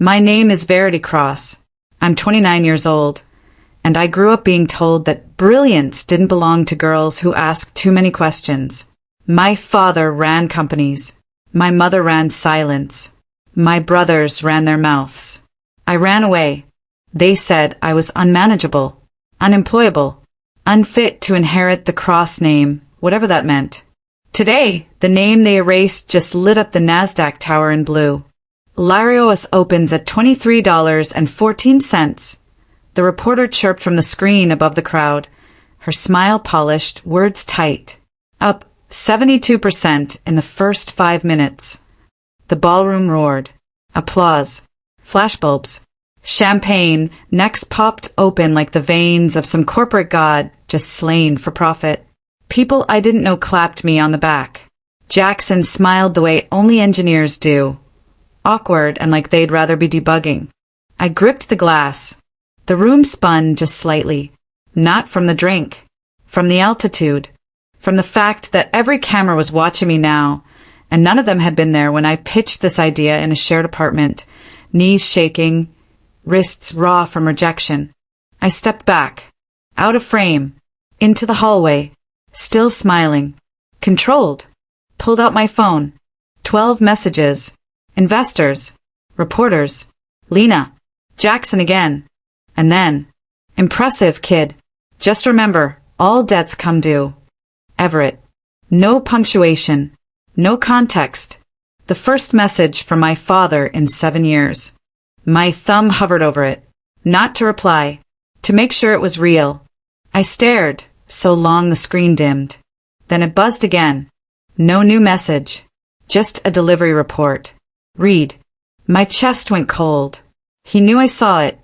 My name is Verity Cross. I'm 29 years old, and I grew up being told that brilliance didn't belong to girls who asked too many questions. My father ran companies. My mother ran silence. My brothers ran their mouths. I ran away. They said I was unmanageable, unemployable, unfit to inherit the Cross name, whatever that meant. Today, the name they erased just lit up the NASDAQ tower in blue. Lyros opens at $23.14. The reporter chirped from the screen above the crowd, her smile polished, words tight. Up 72% in the first 5 minutes. The ballroom roared. Applause. Flashbulbs. Champagne necks popped open like the veins of some corporate god just slain for profit. People I didn't know clapped me on the back. Jackson smiled the way only engineers do. Awkward and like they'd rather be debugging. I gripped the glass. The room spun just slightly. Not from the drink. From the altitude. From the fact that every camera was watching me now, and none of them had been there when I pitched this idea in a shared apartment, knees shaking, wrists raw from rejection. I stepped back. Out of frame. Into the hallway. Still smiling. Controlled. Pulled out my phone. 12 messages. Investors. Reporters. Lena. Jackson again. And then. Impressive, kid. Just remember, all debts come due. Everett. No punctuation. No context. The first message from my father in 7 years. My thumb hovered over it. Not to reply. To make sure it was real. I stared. So long the screen dimmed. Then it buzzed again. No new message. Just a delivery report. Read. My chest went cold. He knew I saw it.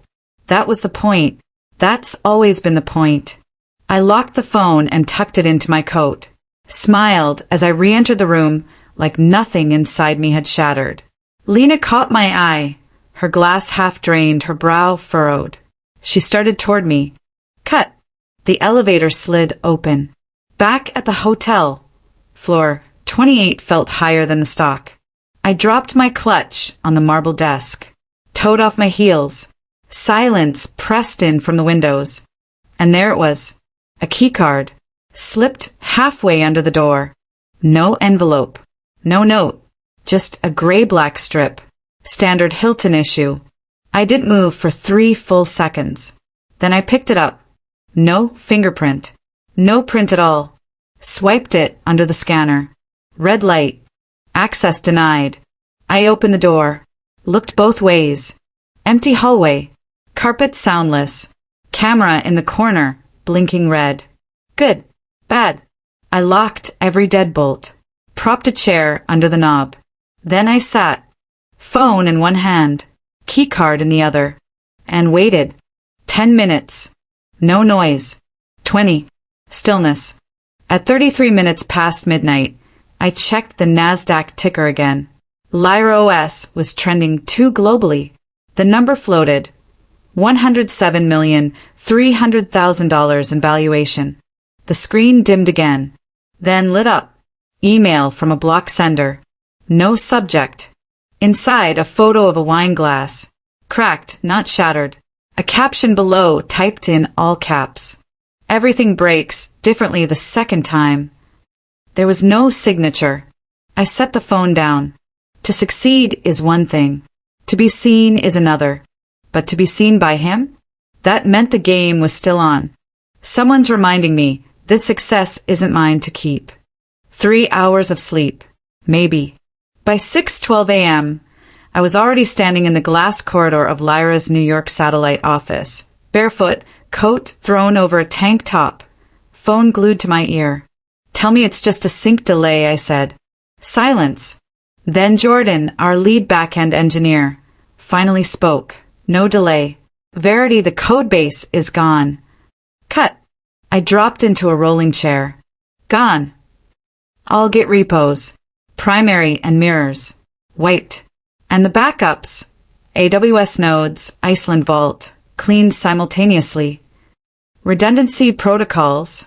That was the point. That's always been the point. I locked the phone and tucked it into my coat. Smiled as I re-entered the room like nothing inside me had shattered. Lena caught my eye. Her glass half drained, her brow furrowed. She started toward me. Cut. The elevator slid open. Back at the hotel. Floor 28 felt higher than the stock. I dropped my clutch on the marble desk. Toed off my heels. Silence pressed in from the windows. And there it was. A keycard. Slipped halfway under the door. No envelope. No note. Just a gray-black strip. Standard Hilton issue. I didn't move for 3 full seconds. Then I picked it up. No fingerprint. No print at all. Swiped it under the scanner. Red light. Access denied. I opened the door. Looked both ways. Empty hallway. Carpet soundless. Camera in the corner, blinking red. Good. Bad. I locked every deadbolt. Propped a chair under the knob. Then I sat. Phone in one hand. Keycard in the other. And waited. 10 minutes. No noise. 20. Stillness. At 33 minutes past midnight, I checked the NASDAQ ticker again. LYROS was trending too globally. The number floated. $107,300,000 in valuation. The screen dimmed again. Then lit up. Email from a block sender. No subject. Inside, a photo of a wine glass. Cracked, not shattered. A caption below typed in all caps. Everything breaks differently the second time. There was no signature. I set the phone down. To succeed is one thing. To be seen is another. But to be seen by him? That meant the game was still on. Someone's reminding me this success isn't mine to keep. 3 hours of sleep. Maybe. By 6:12 a.m., I was already standing in the glass corridor of Lyra's New York satellite office. Barefoot, coat thrown over a tank top. Phone glued to my ear. Tell me it's just a sync delay, I said. Silence. Then Jordan, our lead back-end engineer, finally spoke. No delay. Verity, the codebase is gone. Cut. I dropped into a rolling chair. Gone. I'll get repos. Primary and mirrors. Wiped. And the backups. AWS nodes, Iceland Vault, cleaned simultaneously. Redundancy protocols.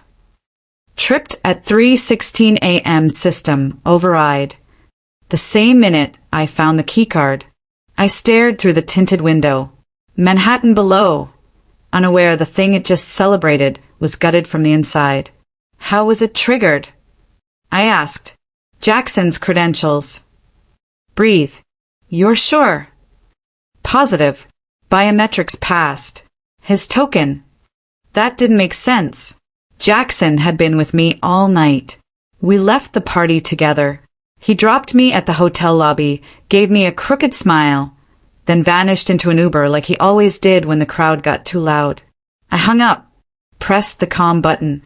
Tripped at 3:16 a.m. system override. The same minute I found the keycard. I stared through the tinted window. Manhattan below, unaware the thing it just celebrated was gutted from the inside. How was it triggered? I asked. Jackson's credentials. Breathe. You're sure? Positive. Biometrics passed. His token. That didn't make sense. Jackson had been with me all night. We left the party together. He dropped me at the hotel lobby, gave me a crooked smile, then vanished into an Uber like he always did when the crowd got too loud. I hung up, pressed the calm button.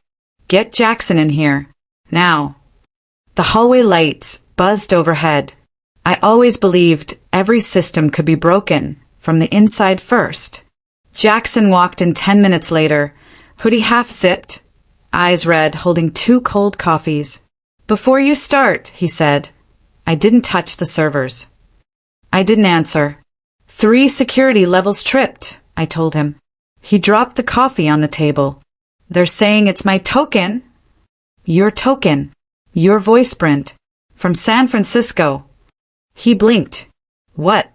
Get Jackson in here. Now. The hallway lights buzzed overhead. I always believed every system could be broken from the inside first. Jackson walked in 10 minutes later, hoodie half-zipped, eyes red, holding 2 cold coffees. Before you start, he said. I didn't touch the servers. I didn't answer. 3 security levels tripped, I told him. He dropped the coffee on the table. They're saying it's my token. Your token. Your voice print. From San Francisco. He blinked. What?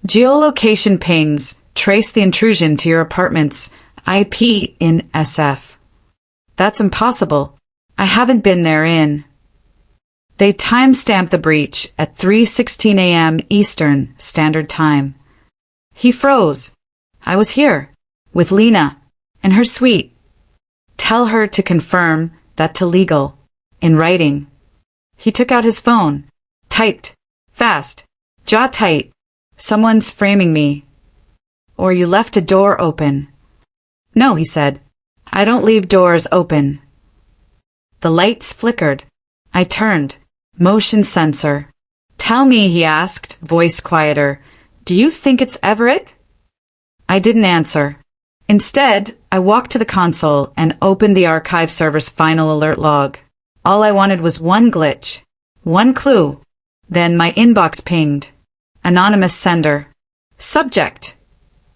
Geolocation pings trace the intrusion to your apartment's IP in SF. That's impossible. I haven't been there in. They time-stamped the breach at 3:16 a.m. Eastern Standard Time. He froze. I was here, with Lena, in her suite. Tell her to confirm that to legal, in writing. He took out his phone, typed, fast, jaw tight. Someone's framing me. Or you left a door open. No, he said. I don't leave doors open. The lights flickered. I turned. Motion sensor. Tell me, he asked, voice quieter. Do you think it's Everett? I didn't answer. Instead, I walked to the console and opened the archive server's final alert log. All I wanted was one glitch. One clue. Then my inbox pinged. Anonymous sender. Subject.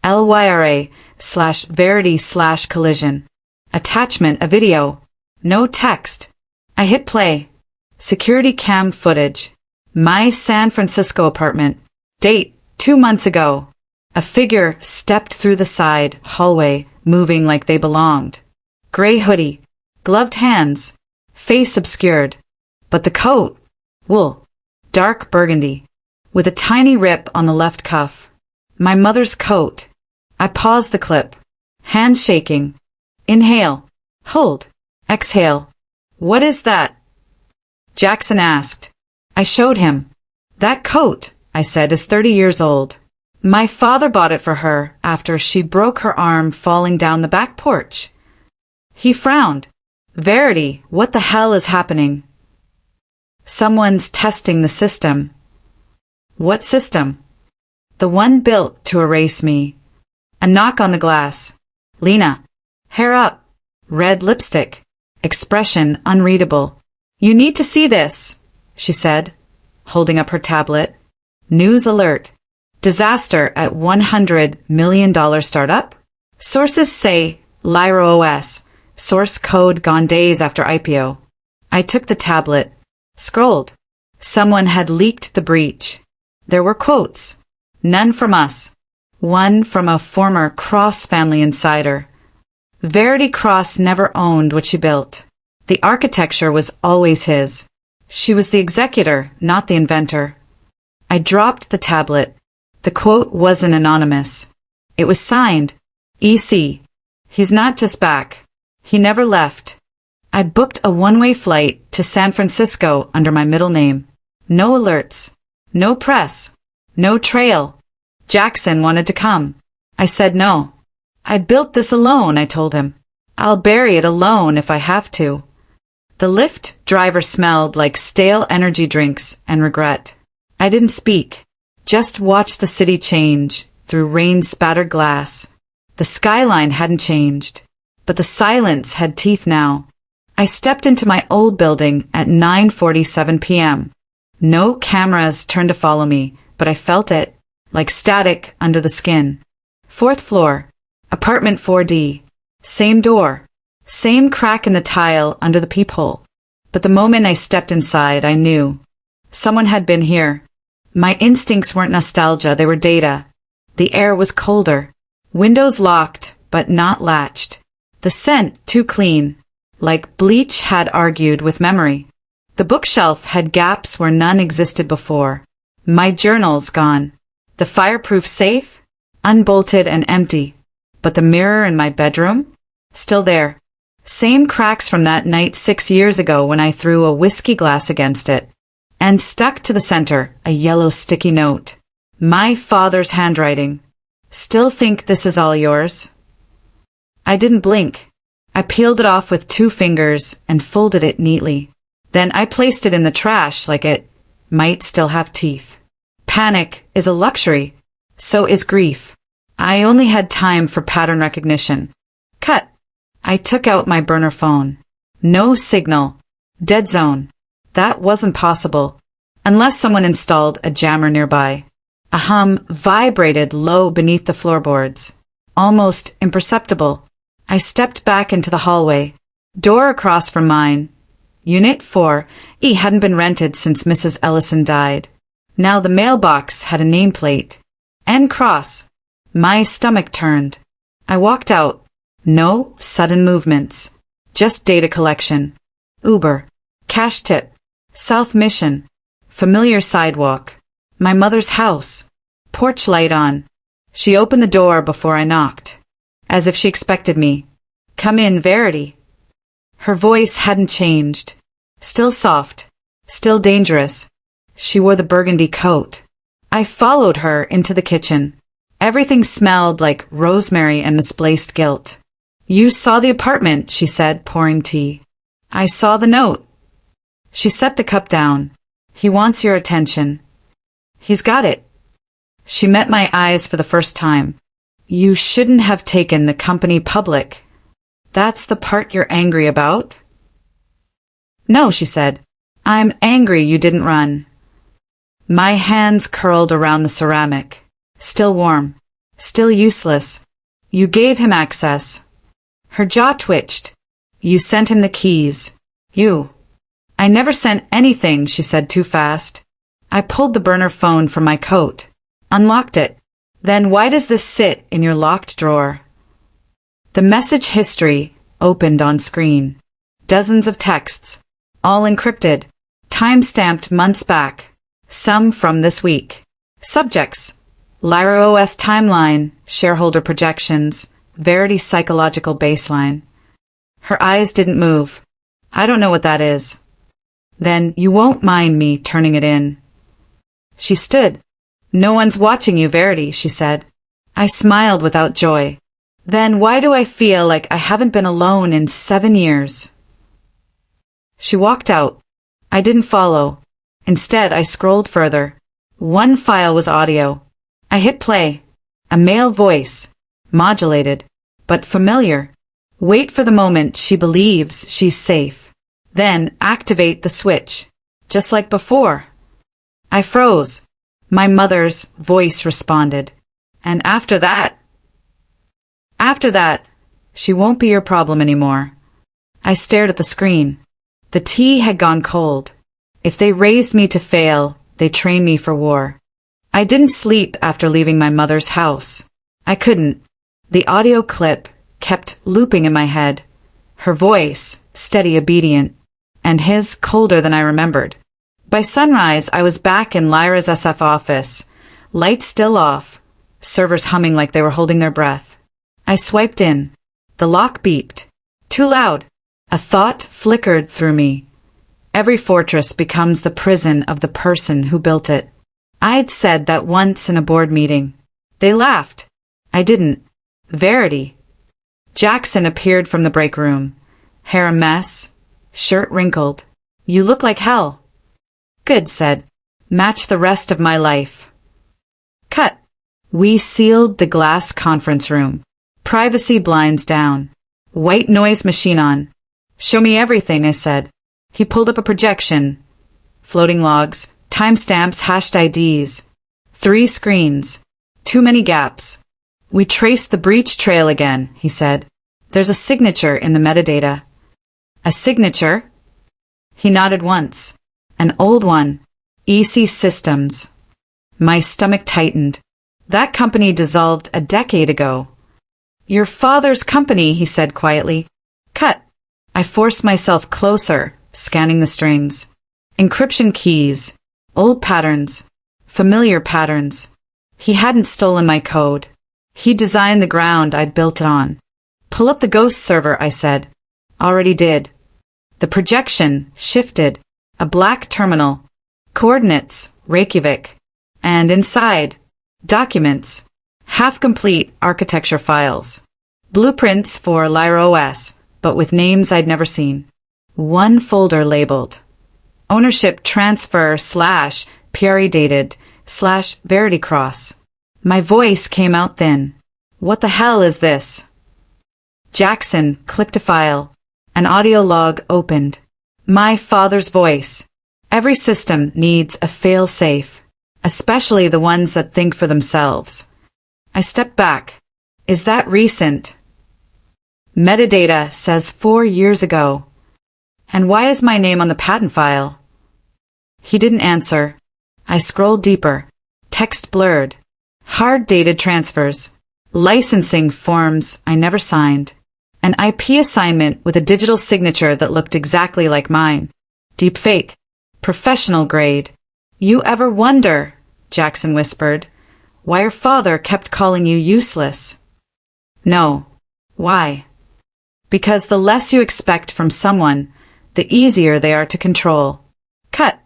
LYRA/Verity/collision. Attachment a video. No text. I hit play. Security cam footage. My San Francisco apartment. Date 2 months ago. A figure stepped through the side hallway, moving like they belonged. Gray hoodie. Gloved hands. Face obscured. But the coat. Wool. Dark burgundy. With a tiny rip on the left cuff. My mother's coat. I paused the clip. Hand shaking. Inhale. Hold. Exhale. What is that? Jackson asked. I showed him. That coat, I said, is 30 years old. My father bought it for her after she broke her arm falling down the back porch. He frowned. Verity, what the hell is happening? Someone's testing the system. What system? The one built to erase me. A knock on the glass. Lena. Hair up. Red lipstick. Expression unreadable. You need to see this, she said, holding up her tablet. News alert. Disaster at $100 million startup? Sources say Lyra OS. Source code gone days after IPO. I took the tablet. Scrolled. Someone had leaked the breach. There were quotes. None from us. One from a former Cross family insider. Verity Cross never owned what she built. The architecture was always his. She was the executor, not the inventor. I dropped the tablet. The quote wasn't anonymous. It was signed. EC. He's not just back. He never left. I booked a one-way flight to San Francisco under my middle name. No alerts. No press. No trail. Jackson wanted to come. I said no. I built this alone, I told him. I'll bury it alone if I have to. The Lyft driver smelled like stale energy drinks and regret. I didn't speak. Just watched the city change through rain-spattered glass. The skyline hadn't changed, but the silence had teeth now. I stepped into my old building at 9:47 p.m. No cameras turned to follow me, but I felt it, like static under the skin. 4th floor, apartment 4D. Same door. Same crack in the tile under the peephole. But the moment I stepped inside, I knew. Someone had been here. My instincts weren't nostalgia, they were data. The air was colder. Windows locked, but not latched. The scent too clean, like bleach had argued with memory. The bookshelf had gaps where none existed before. My journals gone. The fireproof safe, unbolted and empty. But the mirror in my bedroom? Still there. Same cracks from that night 6 years ago when I threw a whiskey glass against it. And stuck to the center, a yellow sticky note. My father's handwriting. Still think this is all yours? I didn't blink. I peeled it off with 2 fingers and folded it neatly. Then I placed it in the trash like it might still have teeth. Panic is a luxury. So is grief. I only had time for pattern recognition. Cut. I took out my burner phone. No signal. Dead zone. That wasn't possible. Unless someone installed a jammer nearby. A hum vibrated low beneath the floorboards. Almost imperceptible. I stepped back into the hallway. Door across from mine. Unit 4E hadn't been rented since Mrs. Ellison died. Now the mailbox had a nameplate. N cross. My stomach turned. I walked out. No sudden movements. Just data collection. Uber. Cash tip. South Mission. Familiar sidewalk. My mother's house. Porch light on. She opened the door before I knocked. As if she expected me. Come in, Verity. Her voice hadn't changed. Still soft. Still dangerous. She wore the burgundy coat. I followed her into the kitchen. Everything smelled like rosemary and misplaced guilt. You saw the apartment, she said, pouring tea. I saw the note. She set the cup down. He wants your attention. He's got it. She met my eyes for the first time. You shouldn't have taken the company public. That's the part you're angry about? No, she said. I'm angry you didn't run. My hands curled around the ceramic. Still warm. Still useless. You gave him access. Her jaw twitched. You sent him the keys. You. I never sent anything, she said too fast. I pulled the burner phone from my coat. Unlocked it. Then why does this sit in your locked drawer? The message history opened on screen. Dozens of texts. All encrypted. Time-stamped months back. Some from this week. Subjects. Lyra OS timeline. Shareholder projections. Verity psychological baseline. Her eyes didn't move. I don't know what that is. Then you won't mind me turning it in. She stood. No one's watching you, Verity, she said. I smiled without joy. Then why do I feel like I haven't been alone in 7 years? She walked out. I didn't follow. Instead, I scrolled further. One file was audio. I hit play. A male voice. Modulated. But familiar. Wait for the moment she believes she's safe. Then activate the switch. Just like before. I froze. My mother's voice responded. And after that, she won't be your problem anymore. I stared at the screen. The tea had gone cold. If they raised me to fail, they trained me for war. I didn't sleep after leaving my mother's house. I couldn't. The audio clip kept looping in my head. Her voice, steady, obedient, and his colder than I remembered. By sunrise, I was back in Lyra's SF office. Lights still off. Servers humming like they were holding their breath. I swiped in. The lock beeped. Too loud. A thought flickered through me. Every fortress becomes the prison of the person who built it. I'd said that once in a board meeting. They laughed. I didn't. Verity. Jackson appeared from the break room. Hair a mess. Shirt wrinkled. You look like hell. Good, said. Match the rest of my life. Cut. We sealed the glass conference room. Privacy blinds down. White noise machine on. Show me everything, I said. He pulled up a projection. Floating logs, timestamps, hashed IDs. 3 screens. Too many gaps. We traced the breach trail again, he said. There's a signature in the metadata. A signature? He nodded once. An old one. EC Systems. My stomach tightened. That company dissolved a decade ago. Your father's company, he said quietly. Cut. I forced myself closer, scanning the strings. Encryption keys. Old patterns. Familiar patterns. He hadn't stolen my code. He designed the ground I'd built it on. Pull up the ghost server, I said. Already did. The projection shifted. A black terminal. Coordinates, Reykjavik. And inside, documents. Half-complete architecture files. Blueprints for Lyra OS, but with names I'd never seen. One folder labeled. Ownership transfer / PRE dated / Verity Cross. My voice came out thin. What the hell is this? Jackson clicked a file. An audio log opened. My father's voice. Every system needs a fail-safe, especially the ones that think for themselves. I stepped back. Is that recent? Metadata says 4 years ago. And why is my name on the patent file? He didn't answer. I scrolled deeper. Text blurred. Hard-dated transfers. Licensing forms I never signed. An IP assignment with a digital signature that looked exactly like mine. Deepfake. Professional grade. You ever wonder, Jackson whispered, why your father kept calling you useless? No. Why? Because the less you expect from someone, the easier they are to control. Cut.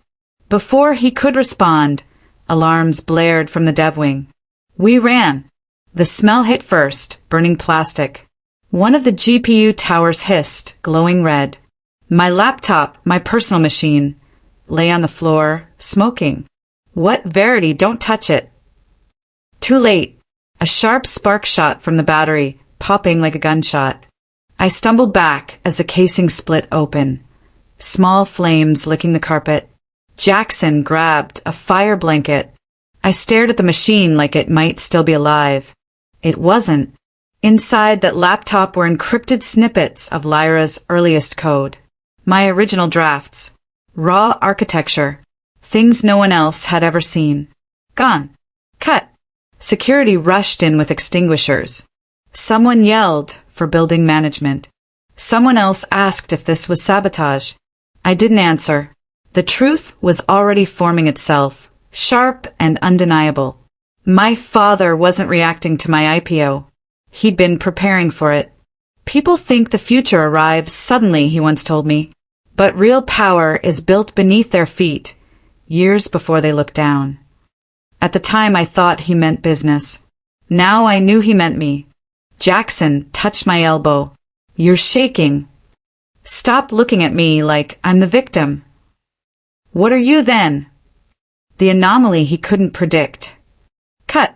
Before he could respond, alarms blared from the dev wing. We ran. The smell hit first, burning plastic. One of the GPU towers hissed, glowing red. My laptop, my personal machine, lay on the floor, smoking. What, Verity, don't touch it. Too late. A sharp spark shot from the battery, popping like a gunshot. I stumbled back as the casing split open. Small flames licking the carpet. Jackson grabbed a fire blanket. I stared at the machine like it might still be alive. It wasn't. Inside that laptop were encrypted snippets of Lyra's earliest code. My original drafts. Raw architecture. Things no one else had ever seen. Gone. Cut. Security rushed in with extinguishers. Someone yelled for building management. Someone else asked if this was sabotage. I didn't answer. The truth was already forming itself, sharp and undeniable. My father wasn't reacting to my IPO. He'd been preparing for it. People think the future arrives suddenly, he once told me. But real power is built beneath their feet, years before they look down. At the time I thought he meant business. Now I knew he meant me. Jackson touched my elbow. You're shaking. Stop looking at me like I'm the victim. What are you then? The anomaly he couldn't predict. Cut.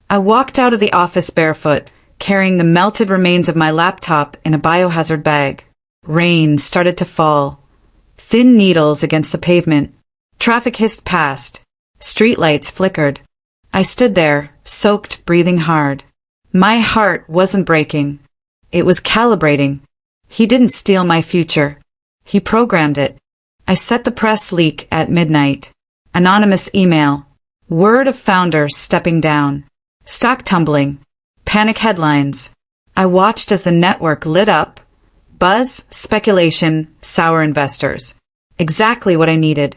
I walked out of the office barefoot, carrying the melted remains of my laptop in a biohazard bag. Rain started to fall. Thin needles against the pavement. Traffic hissed past. Streetlights flickered. I stood there, soaked, breathing hard. My heart wasn't breaking. It was calibrating. He didn't steal my future. He programmed it. I set the press leak at midnight. Anonymous email. Word of founder stepping down. Stock tumbling. Panic headlines. I watched as the network lit up. Buzz, speculation, sour investors. Exactly what I needed.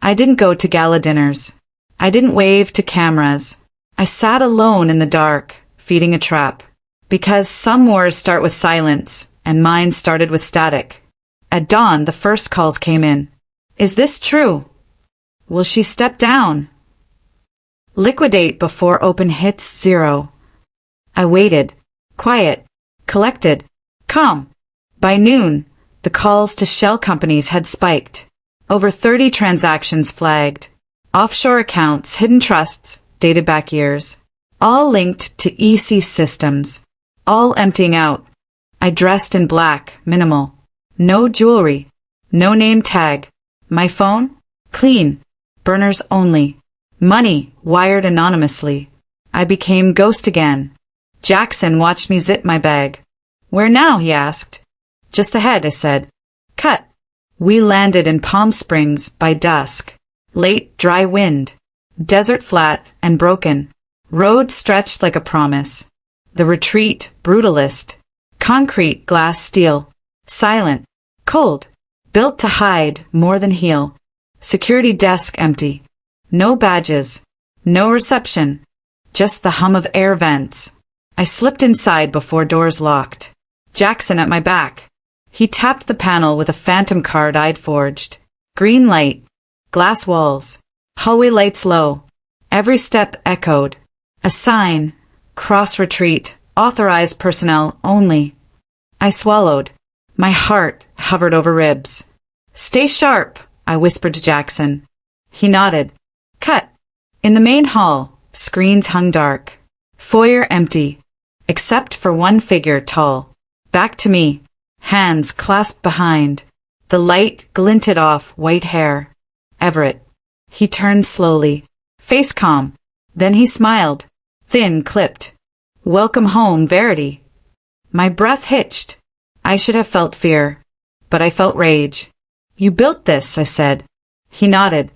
I didn't go to gala dinners. I didn't wave to cameras. I sat alone in the dark, feeding a trap. Because some wars start with silence, and mine started with static. At dawn, the first calls came in. Is this true? Will she step down? Liquidate before open hits 0. I waited. Quiet. Collected. Calm. By noon, the calls to shell companies had spiked. Over 30 transactions flagged. Offshore accounts, hidden trusts, dated back years. All linked to EC systems. All emptying out. I dressed in black, minimal. No jewelry. No name tag. My phone? Clean. Burners only. Money wired anonymously. I became ghost again. Jackson watched me zip my bag. Where now? He asked. Just ahead, I said. Cut. We landed in Palm Springs by dusk. Late, dry wind. Desert flat and broken. Road stretched like a promise. The retreat, brutalist. Concrete, glass, steel. Silent. Cold. Built to hide more than heal. Security desk empty. No badges. No reception. Just the hum of air vents. I slipped inside before doors locked. Jackson at my back. He tapped the panel with a phantom card I'd forged. Green light. Glass walls. Hallway lights low. Every step echoed. A sign. Cross retreat. Authorized personnel only. I swallowed. My heart hovered over ribs. Stay sharp, I whispered to Jackson. He nodded. Cut. In the main hall, screens hung dark. Foyer empty, except for one figure tall. Back to me, hands clasped behind. The light glinted off white hair. Everett. He turned slowly, face calm. Then he smiled, thin, clipped. Welcome home, Verity. My breath hitched. I should have felt fear, but I felt rage. You built this, I said. He nodded.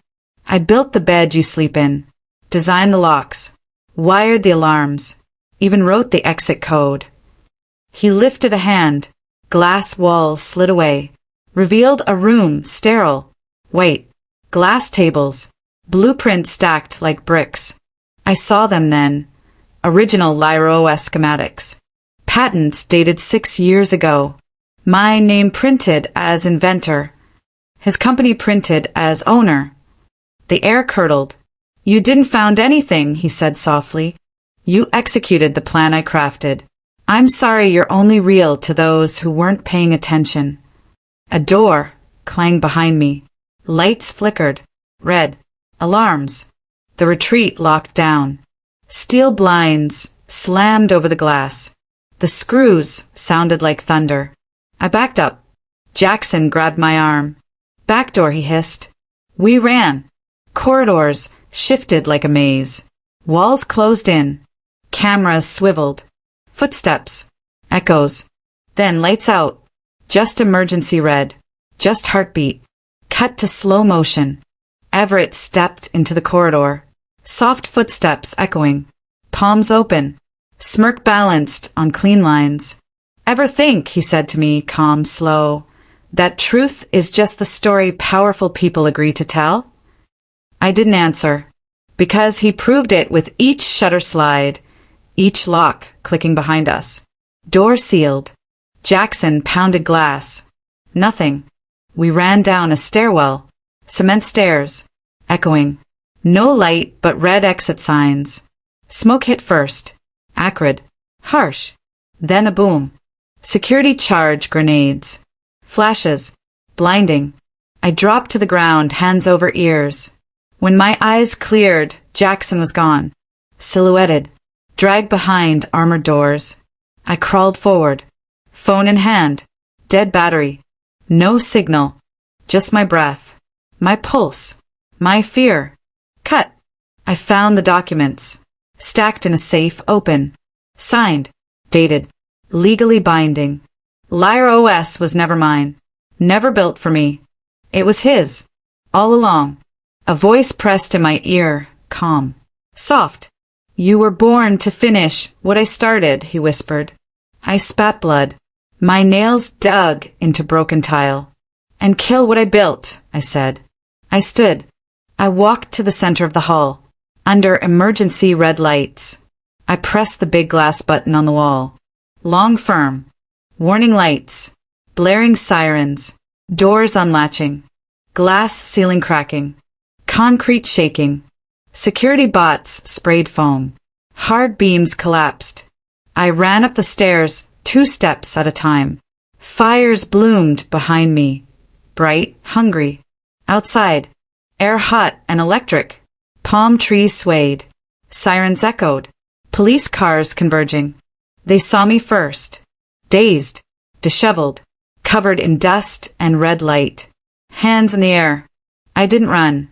I built the bed you sleep in, designed the locks, wired the alarms, even wrote the exit code. He lifted a hand. Glass walls slid away, revealed a room sterile. Wait, glass tables, blueprints stacked like bricks. I saw them then. Original LyraOS schematics. Patents dated 6 years ago. My name printed as inventor. His company printed as owner. The air curdled. You didn't found anything, he said softly. You executed the plan I crafted. I'm sorry you're only real to those who weren't paying attention. A door clanged behind me. Lights flickered. Red. Alarms. The retreat locked down. Steel blinds slammed over the glass. The screws sounded like thunder. I backed up. Jackson grabbed my arm. Back door, he hissed. We ran. Corridors shifted like a maze. Walls closed in. Cameras swiveled. Footsteps. Echoes. Then lights out. Just emergency red. Just heartbeat. Cut to slow motion. Everett stepped into the corridor. Soft footsteps echoing. Palms open. Smirk balanced on clean lines. Ever think, he said to me, calm, slow, that truth is just the story powerful people agree to tell? I didn't answer, because he proved it with each shutter slide, each lock clicking behind us. Door sealed. Jackson pounded glass. Nothing. We ran down a stairwell. Cement stairs. Echoing. No light but red exit signs. Smoke hit first. Acrid. Harsh. Then a boom. Security charge grenades. Flashes. Blinding. I dropped to the ground, hands over ears. When my eyes cleared, Jackson was gone. Silhouetted. Dragged behind armored doors. I crawled forward. Phone in hand. Dead battery. No signal. Just my breath. My pulse. My fear. Cut. I found the documents. Stacked in a safe, open. Signed. Dated. Legally binding. LyraOS was never mine. Never built for me. It was his. All along. A voice pressed in my ear, calm. Soft. You were born to finish what I started, he whispered. I spat blood. My nails dug into broken tile. And kill what I built, I said. I stood. I walked to the center of the hall. Under emergency red lights. I pressed the big glass button on the wall. Long firm. Warning lights. Blaring sirens. Doors unlatching. Glass ceiling cracking. Concrete shaking. Security bots sprayed foam. Hard beams collapsed. I ran up the stairs 2 steps at a time. Fires bloomed behind me. Bright, hungry. Outside. Air hot and electric. Palm trees swayed. Sirens echoed. Police cars converging. They saw me first. Dazed. Disheveled. Covered in dust and red light. Hands in the air. I didn't run.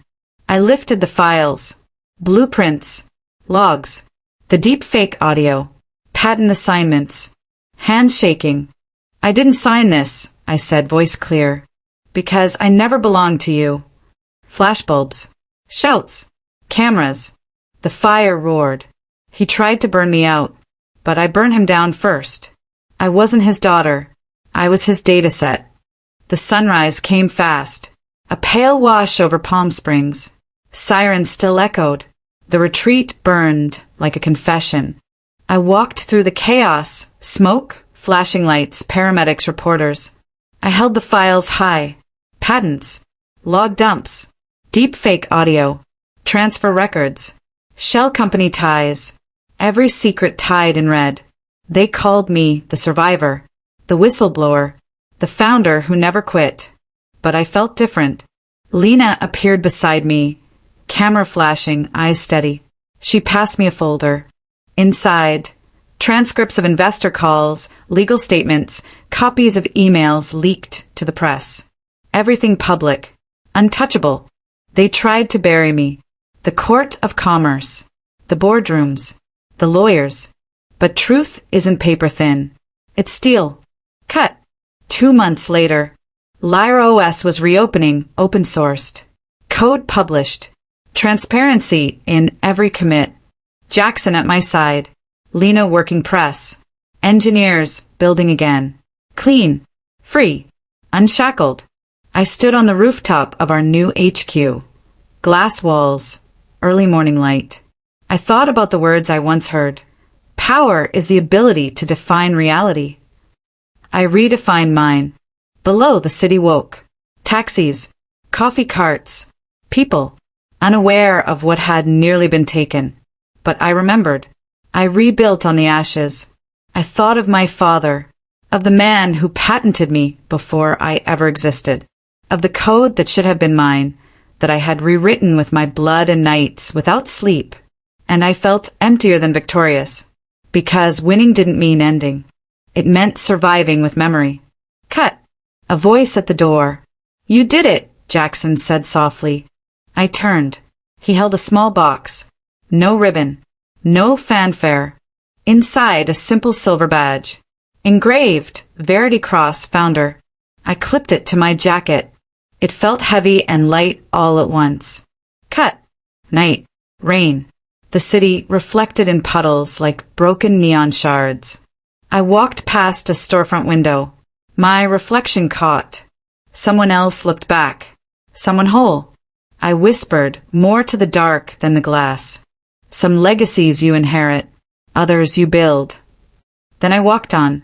I lifted the files. Blueprints. Logs. The deep fake audio. Patent assignments. Hand shaking. I didn't sign this, I said, voice clear. Because I never belonged to you. Flashbulbs. Shouts. Cameras. The fire roared. He tried to burn me out, but I burned him down first. I wasn't his daughter. I was his dataset. The sunrise came fast, a pale wash over Palm Springs. Sirens still echoed. The retreat burned like a confession. I walked through the chaos, smoke, flashing lights, paramedics, reporters. I held the files high. Patents, log dumps, deepfake audio, transfer records, shell company ties, every secret tied in red. They called me the survivor, the whistleblower, the founder who never quit. But I felt different. Lena appeared beside me, camera flashing, eyes steady. She passed me a folder. Inside, transcripts of investor calls, legal statements, copies of emails leaked to the press. Everything public, untouchable. They tried to bury me. The court of commerce, the boardrooms, the lawyers. But truth isn't paper thin. It's steel. Cut. 2 months later, Lyra OS was reopening, open-sourced. Code published. Transparency in every commit. Jackson at my side. Lena working press. Engineers building again. Clean. Free. Unshackled. I stood on the rooftop of our new HQ. Glass walls. Early morning light. I thought about the words I once heard. Power is the ability to define reality. I redefined mine. Below, the city woke. Taxis. Coffee carts. People. Unaware of what had nearly been taken. But I remembered. I rebuilt on the ashes. I thought of my father. Of the man who patented me before I ever existed. Of the code that should have been mine, that I had rewritten with my blood and nights without sleep. And I felt emptier than victorious. Because winning didn't mean ending. It meant surviving with memory. Cut. A voice at the door. You did it, Jackson said softly. I turned. He held a small box. No ribbon. No fanfare. Inside, a simple silver badge. Engraved, Verity Cross, founder. I clipped it to my jacket. It felt heavy and light all at once. Cut. Night. Rain. The city reflected in puddles like broken neon shards. I walked past a storefront window. My reflection caught. Someone else looked back. Someone whole. I whispered, more to the dark than the glass. Some legacies you inherit, others you build. Then I walked on.